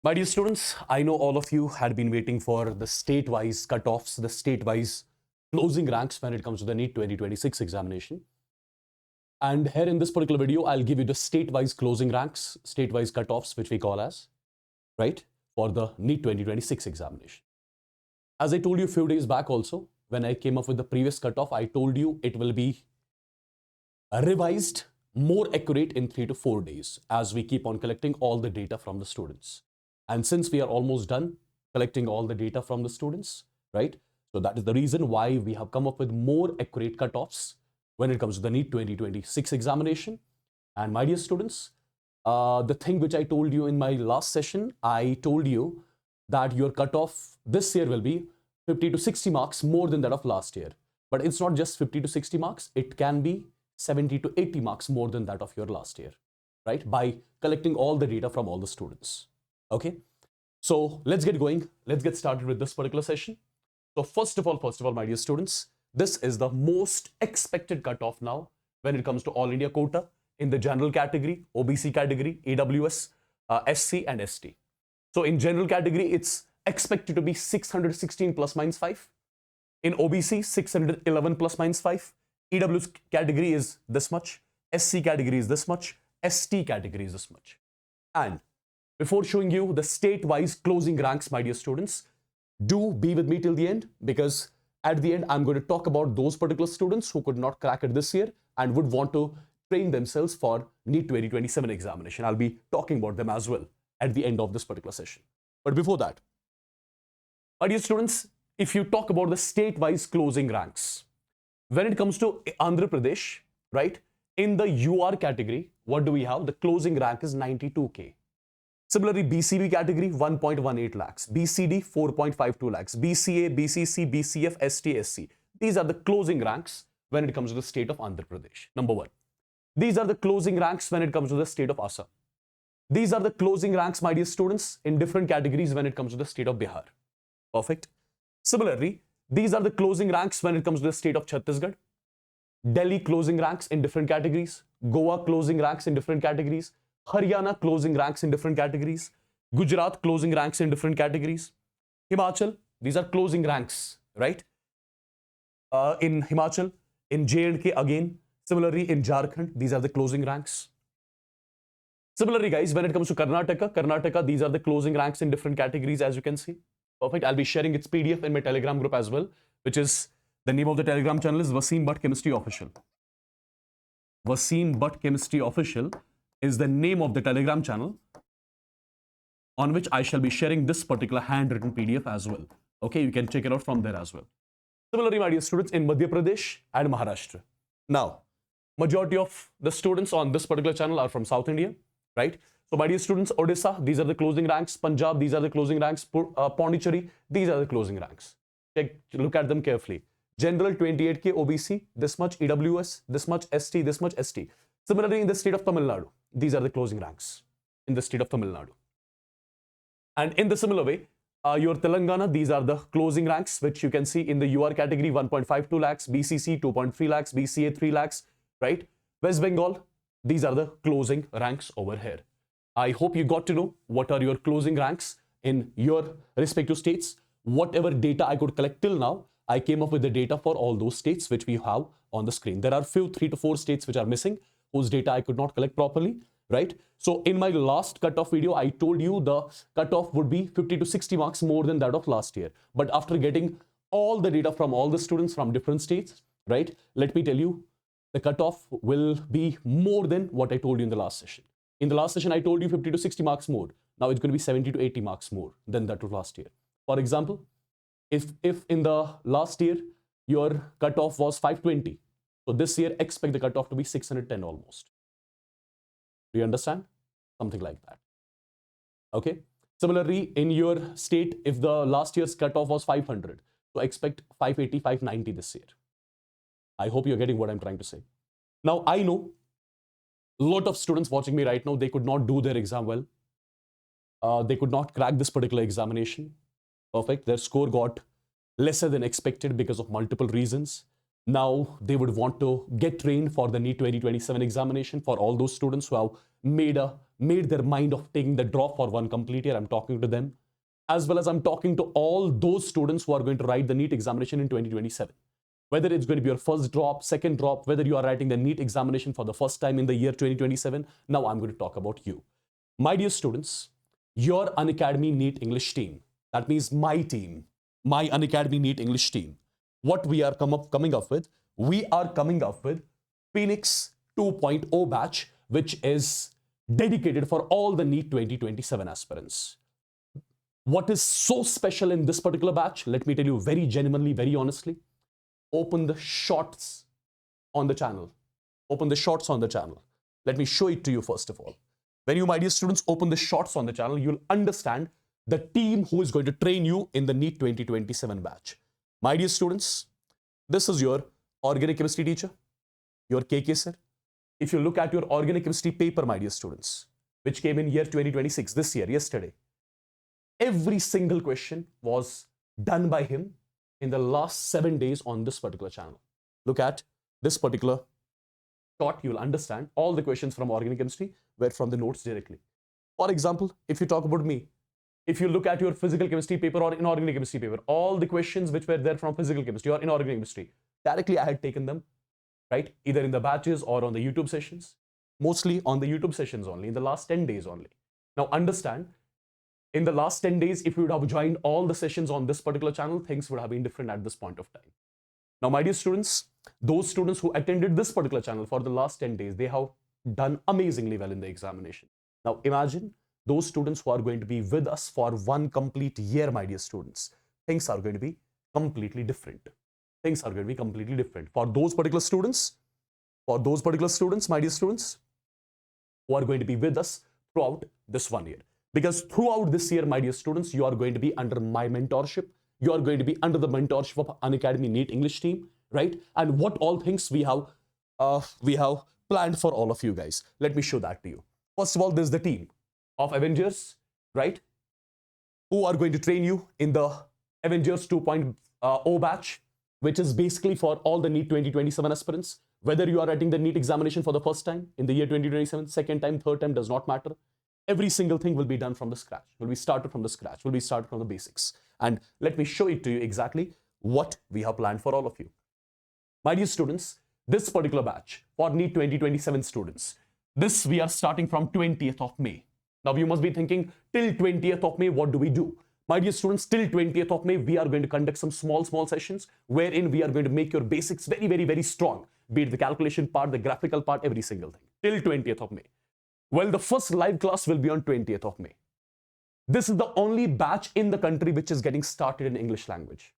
My dear students, I know all of you had been waiting for the state-wise cutoffs, the state-wise closing ranks when it comes to the NEET 2026 examination. And here in this particular video, I'll give you the state-wise closing ranks, state-wise cutoffs, which we call as, right, for the NEET 2026 examination. As I told you a few days back also, when I came up with the previous cutoff, I told you it will be revised, more accurate in 3 to 4 days as we keep on collecting all the data from the students. And since we are almost done collecting all the data from the students, right? So that is the reason why we have come up with more accurate cutoffs when it comes to the NEET 2026 examination. And my dear students, the thing which I told you in my last session, I told you that your cutoff this year will be 50 to 60 marks more than that of last year. But it's not just 50 to 60 marks, it can be 70 to 80 marks more than that of your last year, right? By collecting all the data from all the students. Okay, so let's get going. Let's get started with this particular session. So first of all, my dear students, this is the most expected cutoff now when it comes to all India quota in the general category, OBC category, AWS, SC and ST. So in general category, it's expected to be 616 plus minus 5. In OBC, 611 plus minus 5. EWS category is this much. SC category is this much. ST category is this much. And before showing you the state-wise closing ranks, my dear students, do be with me till the end, because at the end, I'm going to talk about those particular students who could not crack it this year and would want to train themselves for NEET 2027 examination. I'll be talking about them as well at the end of this particular session. But before that, my dear students, if you talk about the state-wise closing ranks, when it comes to Andhra Pradesh, right, in the UR category, what do we have? The closing rank is 92K. Similarly, BCB category, 1.18 lakhs. BCD, 4.52 lakhs. BCA, BCC, BCF, ST, SC. These are the closing ranks when it comes to the state of Andhra Pradesh. Number one. These are the closing ranks when it comes to the state of Assam. These are the closing ranks, my dear students, in different categories when it comes to the state of Bihar. Perfect. Similarly, these are the closing ranks when it comes to the state of Chhattisgarh. Delhi closing ranks in different categories. Goa closing ranks in different categories. Haryana closing ranks in different categories. Gujarat closing ranks in different categories. Himachal, these are closing ranks, right? In Himachal, in J&K again. Similarly, in Jharkhand, these are the closing ranks. Similarly, guys, when it comes to Karnataka, these are the closing ranks in different categories, as you can see. Perfect. I'll be sharing its PDF in my Telegram group as well, which is, the name of the Telegram channel is Wassim Bhat Chemistry Official. Wassim Bhat Chemistry Official is the name of the Telegram channel on which I shall be sharing this particular handwritten PDF as well. Okay, you can check it out from there as well. Similarly, my dear students, in Madhya Pradesh and Maharashtra. Now, majority of the students on this particular channel are from South India, right? So, my dear students, Odisha, these are the closing ranks. Punjab, these are the closing ranks. Pondicherry, these are the closing ranks. Look at them carefully. General, 28K OBC, this much. EWS, this much. ST, this much. ST. Similarly, in the state of Tamil Nadu, these are the closing ranks in the state of Tamil Nadu. And in the similar way, your Telangana, these are the closing ranks, which you can see in the UR category, 1.52 lakhs, BCC, 2.3 lakhs, BCA, 3 lakhs, right? West Bengal, these are the closing ranks over here. I hope you got to know what are your closing ranks in your respective states. Whatever data I could collect till now, I came up with the data for all those states which we have on the screen. There are few 3 to 4 states which are missing, whose data I could not collect properly, right? So in my last cutoff video, I told you the cutoff would be 50 to 60 marks more than that of last year. But after getting all the data from all the students from different states, right? Let me tell you, the cutoff will be more than what I told you in the last session. In the last session, I told you 50 to 60 marks more. Now it's going to be 70 to 80 marks more than that of last year. For example, if in the last year, your cutoff was 520, so this year, expect the cutoff to be 610 almost. Do you understand? Something like that. Okay. Similarly, in your state, if the last year's cutoff was 500, so expect 580, 590 this year. I hope you're getting what I'm trying to say. Now, I know a lot of students watching me right now, they could not do their exam well. They could not crack this particular examination. Perfect. Their score got lesser than expected because of multiple reasons. Now they would want to get trained for the NEET 2027 examination. For all those students who have made their mind of taking the drop for one complete year, I'm talking to them. As well as I'm talking to all those students who are going to write the NEET examination in 2027. Whether it's going to be your first drop, second drop, whether you are writing the NEET examination for the first time in the year 2027, now I'm going to talk about you. My dear students, your Unacademy NEET English team, that means my team, my Unacademy NEET English team, what we are coming up with, we are coming up with Phoenix 2.0 batch, which is dedicated for all the NEET 2027 aspirants. What is so special in this particular batch? Let me tell you very genuinely, very honestly. Open the shorts on the channel. Open the shorts on the channel. Let me show it to you first of all. When you, my dear students, open the shorts on the channel, you'll understand the team who is going to train you in the NEET 2027 batch. My dear students, this is your organic chemistry teacher, your KK sir. If you look at your organic chemistry paper, my dear students, which came in year 2026, this year, yesterday, every single question was done by him in the last 7 days on this particular channel. Look at this particular shot, you'll understand all the questions from organic chemistry were from the notes directly. For example, if you talk about me, if you look at your physical chemistry paper or inorganic chemistry paper, all the questions which were there from physical chemistry or inorganic chemistry, directly I had taken them, right? Either in the batches or on the YouTube sessions, mostly on the YouTube sessions only, in the last 10 days only. Now understand, in the last 10 days, if you would have joined all the sessions on this particular channel, things would have been different at this point of time. Now, my dear students, those students who attended this particular channel for the last 10 days, they have done amazingly well in the examination. Now, imagine those students who are going to be with us for one complete year, my dear students. Things are going to be completely different. Things are going to be completely different. For those particular students, my dear students, who are going to be with us throughout this 1 year. Because throughout this year, my dear students, you are going to be under my mentorship. You are going to be under the mentorship of Unacademy NEET English team, right? And what all things we have planned for all of you guys. Let me show that to you. First of all, there's the team of Avengers, right? Who are going to train you in the Avengers 2.0 batch, which is basically for all the NEET 2027 aspirants. Whether you are writing the NEET examination for the first time in the year 2027, second time, third time, does not matter. Every single thing will be done from the scratch, will be started from the scratch, will be started from the basics. And let me show it to you exactly what we have planned for all of you. My dear students, this particular batch for NEET 2027 students, this we are starting from 20th of May. Now you must be thinking, till 20th of May, what do we do? My dear students, till 20th of May, we are going to conduct some small sessions wherein we are going to make your basics very strong, be it the calculation part, the graphical part, every single thing, till 20th of May. Well, the first live class will be on 20th of May. This is the only batch in the country which is getting started in English language.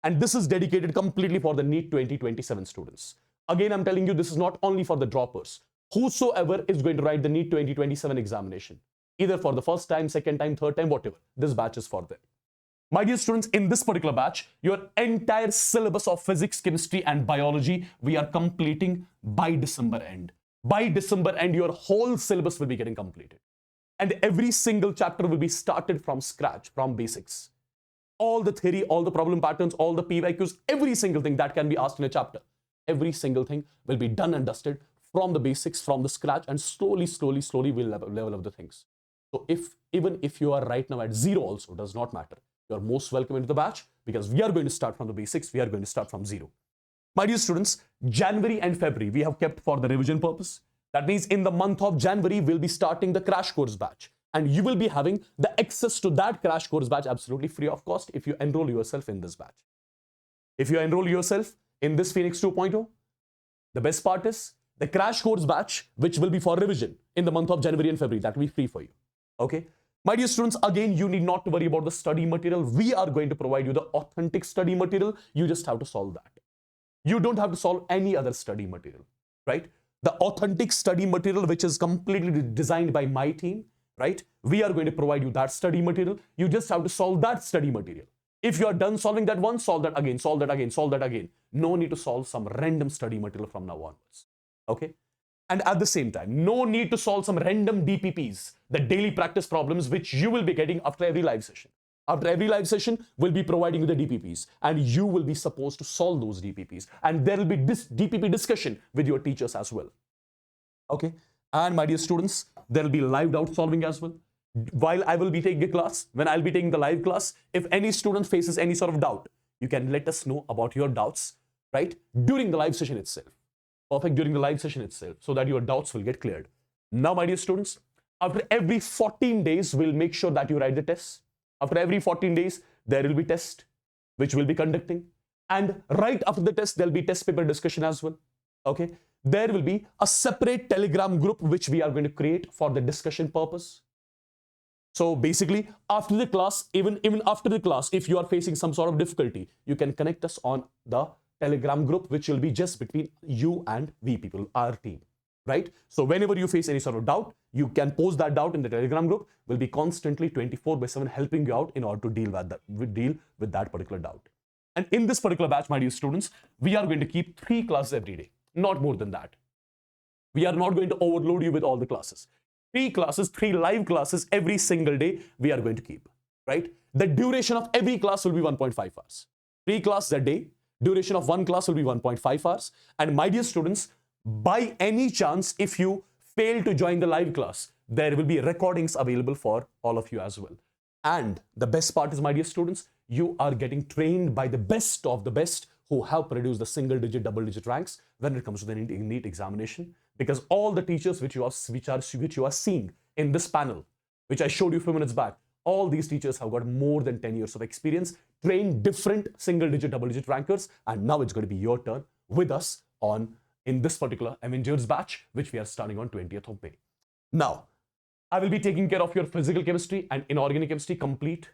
And this is dedicated completely for the NEET 2027 students. Again, I'm telling you, this is not only for the droppers. Whosoever is going to write the NEET 2027 examination, either for the first time, second time, third time, whatever, this batch is for them. My dear students, in this particular batch, your entire syllabus of physics, chemistry, and biology, we are completing by December end. By December end, your whole syllabus will be getting completed. And every single chapter will be started from scratch, from basics. All the theory, all the problem patterns, all the PYQs, every single thing that can be asked in a chapter, every single thing will be done and dusted from the basics, from the scratch, and slowly we'll level up the things. So even if you are right now at zero also, does not matter. You are most welcome into the batch because we are going to start from the basics. We are going to start from zero. My dear students, January and February, we have kept for the revision purpose. That means in the month of January, we'll be starting the crash course batch. And you will be having the access to that crash course batch absolutely free of cost if you enroll yourself in this batch. If you enroll yourself in this Phoenix 2.0, the best part is the crash course batch, which will be for revision in the month of January and February, that will be free for you. Okay? My dear students, again, you need not to worry about the study material. We are going to provide you the authentic study material. You just have to solve that. You don't have to solve any other study material, right? The authentic study material, which is completely designed by my team, right? We are going to provide you that study material. You just have to solve that study material. If you are done solving that one, solve that again, solve that again, solve that again. No need to solve some random study material from now onwards, okay? And at the same time, no need to solve some random DPPs, the daily practice problems, which you will be getting after every live session. After every live session, we'll be providing you the DPPs, and you will be supposed to solve those DPPs. And there will be this DPP discussion with your teachers as well. Okay. And my dear students, there will be live doubt solving as well. While I will be taking a class, when I'll be taking the live class, if any student faces any sort of doubt, you can let us know about your doubts, right? During the live session itself. Perfect, during the live session itself, so that your doubts will get cleared. Now, my dear students, after every 14 days, we'll make sure that you write the tests. After every 14 days, there will be test, which we'll be conducting. And right after the test, there'll be test paper discussion as well. Okay. There will be a separate Telegram group, which we are going to create for the discussion purpose. So basically, after the class, even after the class, if you are facing some sort of difficulty, you can connect us on the Telegram group, which will be just between you and we people, our team, right? So whenever you face any sort of doubt, you can post that doubt in the Telegram group. We'll be constantly 24/7 helping you out in order to deal with that particular doubt. And in this particular batch, my dear students, we are going to keep 3 classes every day, not more than that. We are not going to overload you with all the classes. 3 classes, 3 live classes every single day we are going to keep, right? The duration of every class will be 1.5 hours. 3 classes a day. Duration of 1 class will be 1.5 hours. And my dear students, by any chance, if you fail to join the live class, there will be recordings available for all of you as well. And the best part is, my dear students, you are getting trained by the best of the best who have produced the single-digit, double-digit ranks when it comes to the NEET examination. Because all the teachers which you are seeing in this panel, which I showed you a few minutes back, all these teachers have got more than 10 years of experience, trained different single-digit, double-digit rankers, and now it's going to be your turn with us in this particular Avengers batch, which we are starting on 20th of May. Now, I will be taking care of your physical chemistry and inorganic chemistry complete.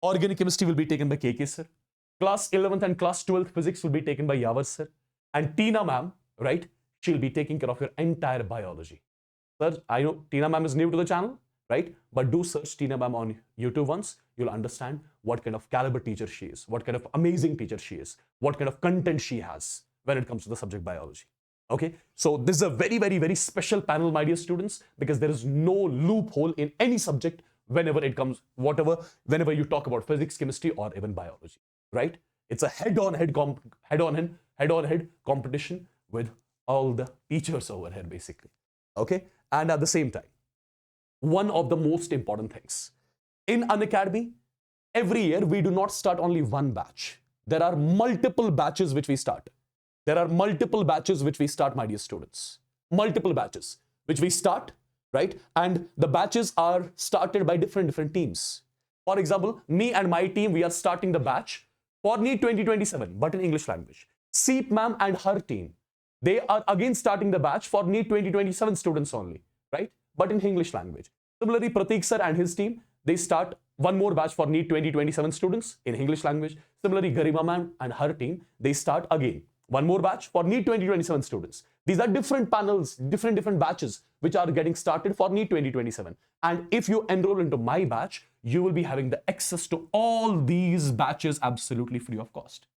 Organic chemistry will be taken by KK sir. Class 11th and class 12th physics will be taken by Yavar sir. And Tina ma'am, right? She'll be taking care of your entire biology. Sir, I know Tina ma'am is new to the channel, right? But do search Tina ma'am on YouTube once. You'll understand what kind of caliber teacher she is, what kind of amazing teacher she is, what kind of content she has when it comes to the subject biology. Okay, so this is a very, very, very special panel, my dear students, because there is no loophole in any subject whenever it comes, whenever you talk about physics, chemistry, or even biology, right? It's a head-on-head competition with all the teachers over here, basically. Okay, and at the same time, one of the most important things in Unacademy, every year we do not start only one batch. There are multiple batches which we start. There are multiple batches which we start, my dear students. Multiple batches which we start, right? And the batches are started by different teams. For example, me and my team, we are starting the batch for NEET 2027, but in English language. Seep ma'am and her team, they are again starting the batch for NEET 2027 students only, right? But in English language. Similarly, Prateek sir and his team, they start one more batch for NEET 2027 students in English language. Similarly, Garima ma'am and her team, they start again one more batch for NEET 2027 students. These are different panels, different batches which are getting started for NEET 2027. And if you enroll into my batch, you will be having the access to all these batches absolutely free of cost.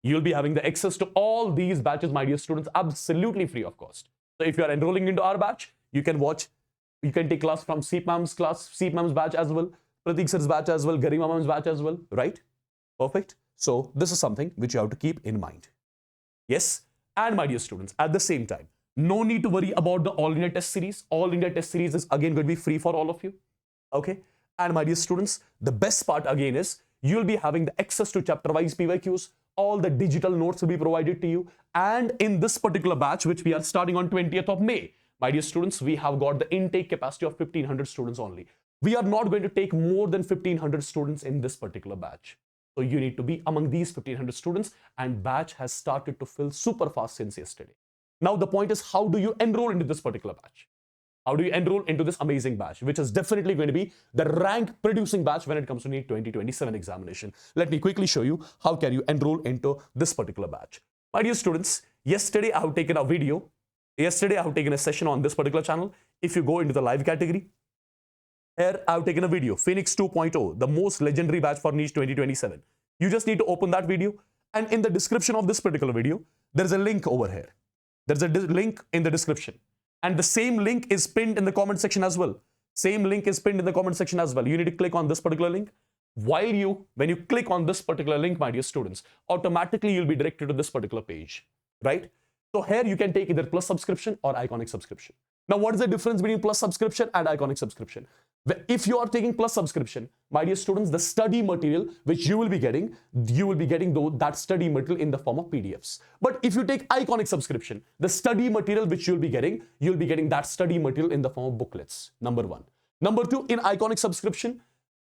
You'll be having the access to all these batches, my dear students, absolutely free of cost. So if you are enrolling into our batch, you can take class from Seep ma'am's batch as well, Prateek sir's batch as well, Garima ma'am's batch as well, right? Perfect. So this is something which you have to keep in mind. Yes, and my dear students, at the same time, no need to worry about the All India Test Series. All India Test Series is again going to be free for all of you. Okay, and my dear students, the best part again is you'll be having the access to chapter-wise PYQs. All the digital notes will be provided to you. And in this particular batch, which we are starting on 20th of May, my dear students, we have got the intake capacity of 1500 students only. We are not going to take more than 1500 students in this particular batch. So you need to be among these 1500 students, and batch has started to fill super fast since yesterday. Now the point is, how do you enroll into this particular batch? How do you enroll into this amazing batch, which is definitely going to be the rank producing batch when it comes to NEET 2027 examination? Let me quickly show you how can you enroll into this particular batch. My dear students, yesterday I have taken a video. Yesterday I have taken a session on this particular channel. If you go into the live category, here I have taken a video, Phoenix 2.0, the most legendary batch for NEET 2027. You just need to open that video, and in the description of this particular video, there's a link over here. There's a link in the description, and the same link is pinned in the comment section as well. Same link is pinned in the comment section as well. You need to click on this particular link. When you click on this particular link, my dear students, automatically you'll be directed to this particular page, right? So here you can take either plus subscription or iconic subscription. Now, what is the difference between plus subscription and iconic subscription? If you are taking plus subscription, my dear students, the study material which you will be getting that study material in the form of PDFs. But if you take iconic subscription, the study material which you'll be getting that study material in the form of booklets, number one. Number two, in iconic subscription,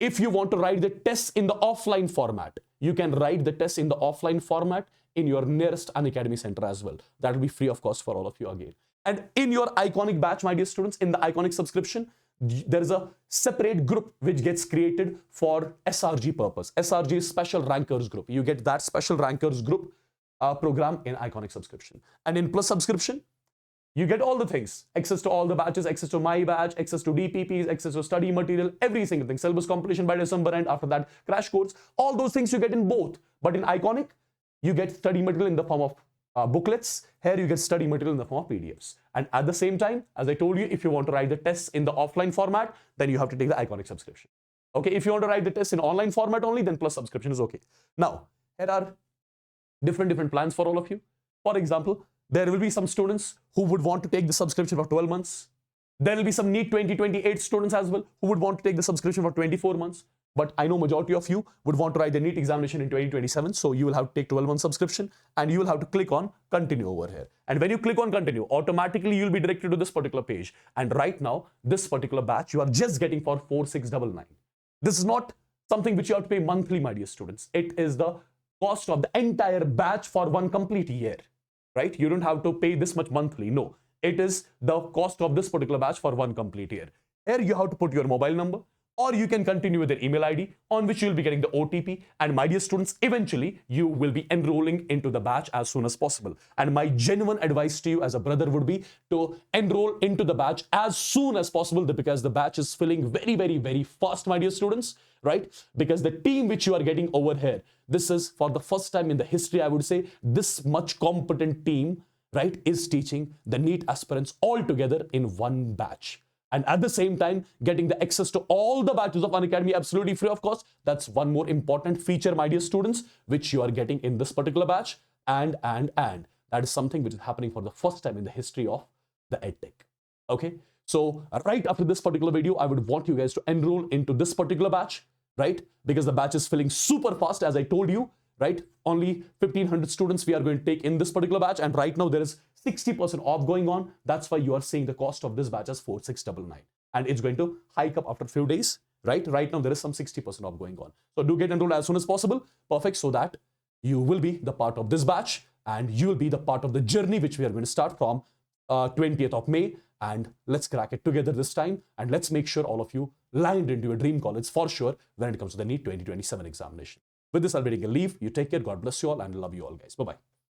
if you want to write the tests in the offline format, you can write the tests in the offline format in your nearest Unacademy center as well. That will be free of cost for all of you again. And in your iconic batch, my dear students, in the iconic subscription, there is a separate group which gets created for SRG purpose. SRG is Special Rankers Group. You get that Special Rankers Group program in iconic subscription. And in plus subscription, you get all the things, access to all the batches, access to my batch, access to DPPs, access to study material, every single thing, syllabus completion by December end, after that crash course, all those things you get in both. But in iconic, you get study material in the form of booklets. Here you get study material in the form of PDFs. And at the same time, as I told you, if you want to write the tests in the offline format, then you have to take the iconic subscription. Okay, if you want to write the tests in online format only, then plus subscription is okay. Now, here are different plans for all of you. For example, there will be some students who would want to take the subscription for 12 months. There will be some NEET 2028 students as well who would want to take the subscription for 24 months. But I know majority of you would want to write the NEET examination in 2027. So you will have to take 12-month subscription and you will have to click on continue over here. And when you click on continue, automatically you'll be directed to this particular page. And right now, this particular batch you are just getting for 4699. This is not something which you have to pay monthly, my dear students. It is the cost of the entire batch for one complete year, right? You don't have to pay this much monthly. No, it is the cost of this particular batch for one complete year. Here you have to put your mobile number, or you can continue with your email ID on which you will be getting the OTP. And my dear students, eventually you will be enrolling into the batch as soon as possible. And my genuine advice to you as a brother would be to enroll into the batch as soon as possible, because the batch is filling very fast, my dear students, right? Because the team which you are getting over here, this is for the first time in the history, I would say, this much competent team, right, is teaching the NEET aspirants all together in one batch. And at the same time, getting the access to all the batches of Unacademy absolutely free of cost. That's one more important feature, my dear students, which you are getting in this particular batch. And that is something which is happening for the first time in the history of the EdTech. Okay. So right after this particular video, I would want you guys to enroll into this particular batch, right? Because the batch is filling super fast, as I told you, right? Only 1,500 students we are going to take in this particular batch. And right now there is 60% off going on. That's why you are seeing the cost of this batch as 4699. And it's going to hike up after a few days, right? Right now there is some 60% off going on. So do get enrolled as soon as possible. Perfect. So that you will be the part of this batch and you will be the part of the journey which we are going to start from 20th of May. And let's crack it together this time. And let's make sure all of you land into your dream college for sure when it comes to the NEET 2027 examination. With this, I'll be taking a leave. You take care. God bless you all and love you all, guys. Bye-bye.